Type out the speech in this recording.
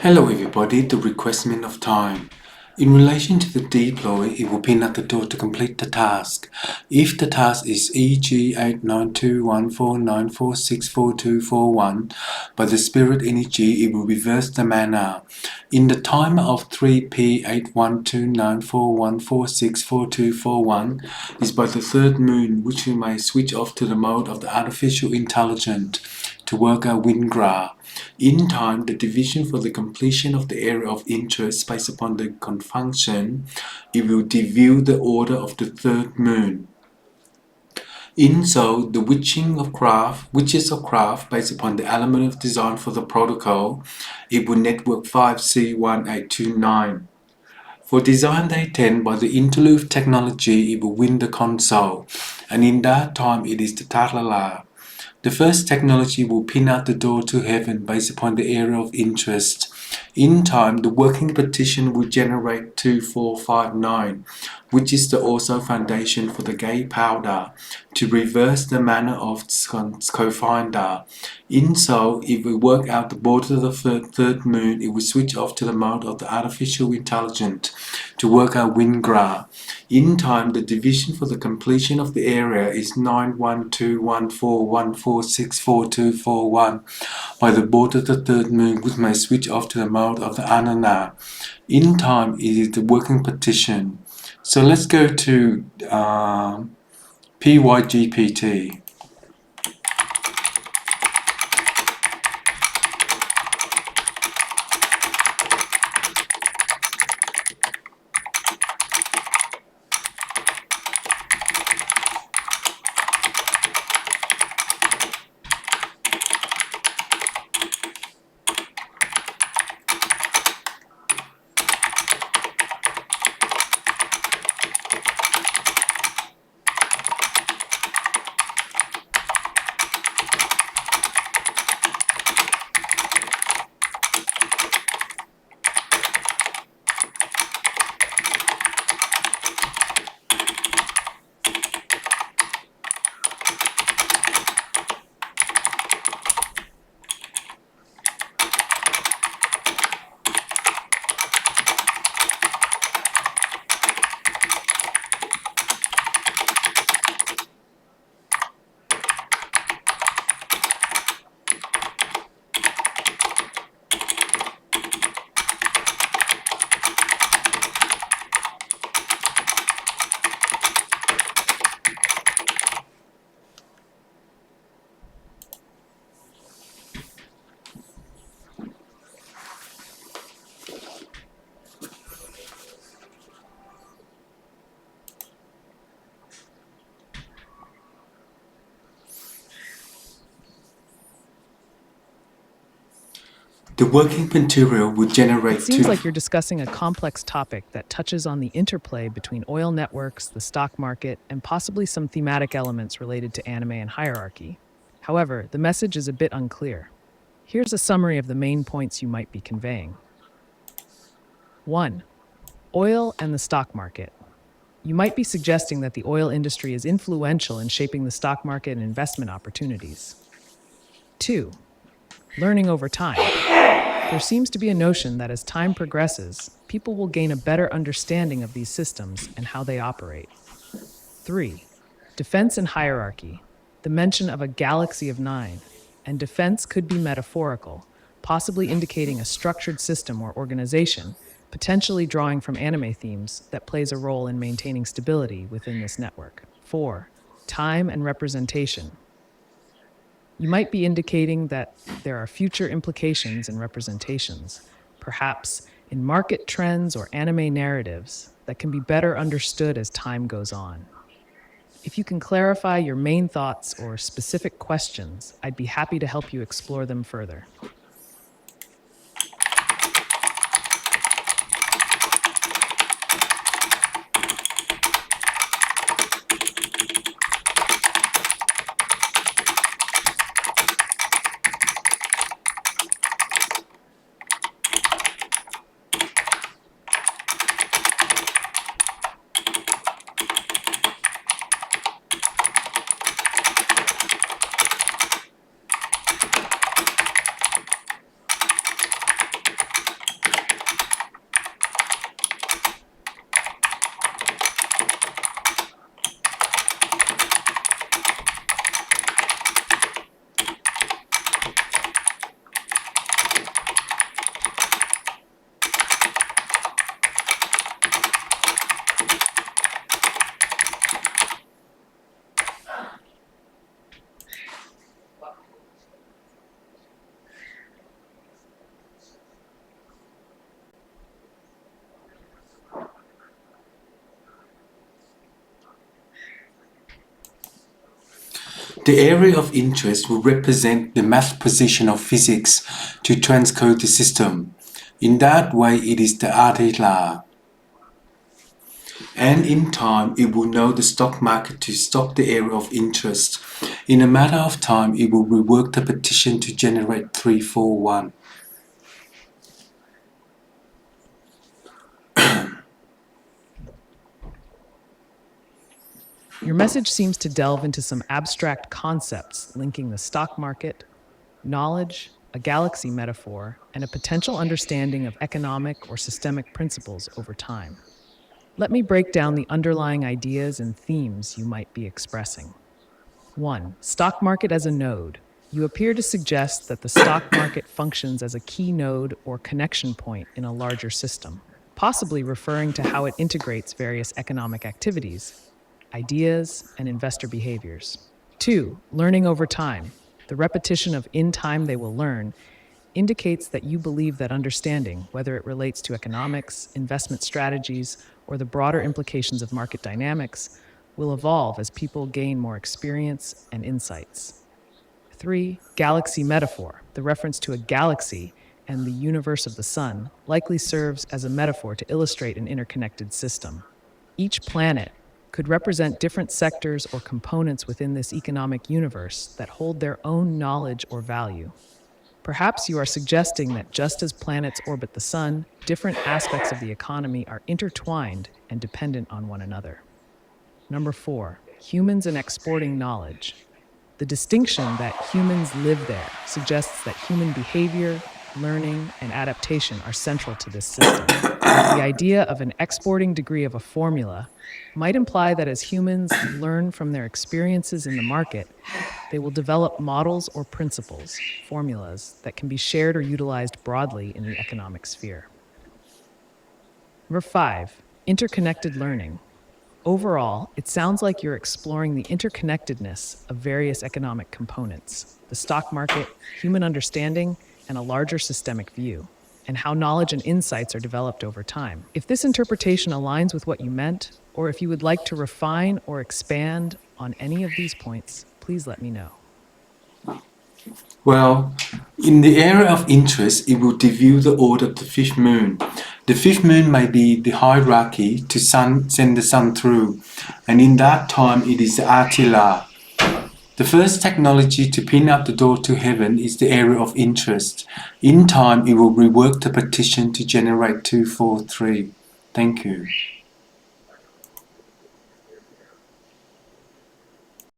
Hello everybody, the requestment of time. In relation to the deploy, it will pin at the door to complete the task. If the task is EG892149464241, by the spirit energy, it will reverse the mana. In the timer of 3P812941464241 is by the third moon, which you may switch off to the mode of the artificial intelligence to work out wind graph. In time, the division for the completion of the area of interest based upon the confunction, it will devalue the order of the third moon. In so, the witches of craft based upon the element of design for the protocol, it will network 5C1829. For design day 10 by the interleave technology, it will win the console, and in that time it is the Talala. The first technology will pin out the door to heaven based upon the area of interest. In time, the working partition will generate 2459, which is the also foundation for the gay powder, to reverse the manner of co-finder. In so, if we work out the border of the third moon, it will switch off to the mode of the artificial intelligence to work out wind graph. In time, the division for the completion of the area is 9121414644241 by the border of the third moon, which may switch off to the mode of the Anana. In time, it is the working partition. So let's go to PyGPT. The working material will generate It seems like you're discussing a complex topic that touches on the interplay between oil networks, the stock market, and possibly some thematic elements related to anime and hierarchy. However, the message is a bit unclear. Here's a summary of the main points you might be conveying. 1. Oil and the stock market. You might be suggesting that the oil industry is influential in shaping the stock market and investment opportunities. 2. Learning over time. There seems to be a notion that as time progresses, people will gain a better understanding of these systems and how they operate. 3. Defense and hierarchy. The mention of a galaxy of 9, and defense could be metaphorical, possibly indicating a structured system or organization, potentially drawing from anime themes that plays a role in maintaining stability within this network. 4. Time and representation. You might be indicating that there are future implications and representations, perhaps in market trends or anime narratives, that can be better understood as time goes on. If you can clarify your main thoughts or specific questions, I'd be happy to help you explore them further. The area of interest will represent the math position of physics to transcode the system. In that way, it is the Adela. And in time, it will know the stock market to stop the area of interest. In a matter of time, it will rework the partition to generate 341. Your message seems to delve into some abstract concepts linking the stock market, knowledge, a galaxy metaphor, and a potential understanding of economic or systemic principles over time. Let me break down the underlying ideas and themes you might be expressing. 1. Stock market as a node. You appear to suggest that the stock market functions as a key node or connection point in a larger system, possibly referring to how it integrates various economic activities, ideas, and investor behaviors. 2. Learning over time. The repetition of "in time they will learn" indicates that you believe that understanding, whether it relates to economics, investment strategies, or the broader implications of market dynamics, will evolve as people gain more experience and insights. 3. Galaxy metaphor. The reference to a galaxy and the universe of the sun likely serves as a metaphor to illustrate an interconnected system. Each planet could represent different sectors or components within this economic universe that hold their own knowledge or value. Perhaps you are suggesting that just as planets orbit the sun, different aspects of the economy are intertwined and dependent on one another. Number 4, humans and exporting knowledge. The distinction that humans live there suggests that human behavior, learning, and adaptation are central to this system. The idea of an exporting degree of a formula might imply that as humans learn from their experiences in the market, they will develop models or principles, formulas, that can be shared or utilized broadly in the economic sphere. Number 5, interconnected learning. Overall, it sounds like you're exploring the interconnectedness of various economic components, the stock market, human understanding, and a larger systemic view, and how knowledge and insights are developed over time. If this interpretation aligns with what you meant, or if you would like to refine or expand on any of these points, please let me know. Well, in the area of interest, it will review the order of the fifth moon. The fifth moon may be the hierarchy to send the sun through, and in that time it is the Attila. The first technology to pin out the door to heaven is the area of interest. In time, it will rework the partition to generate 243. Thank you.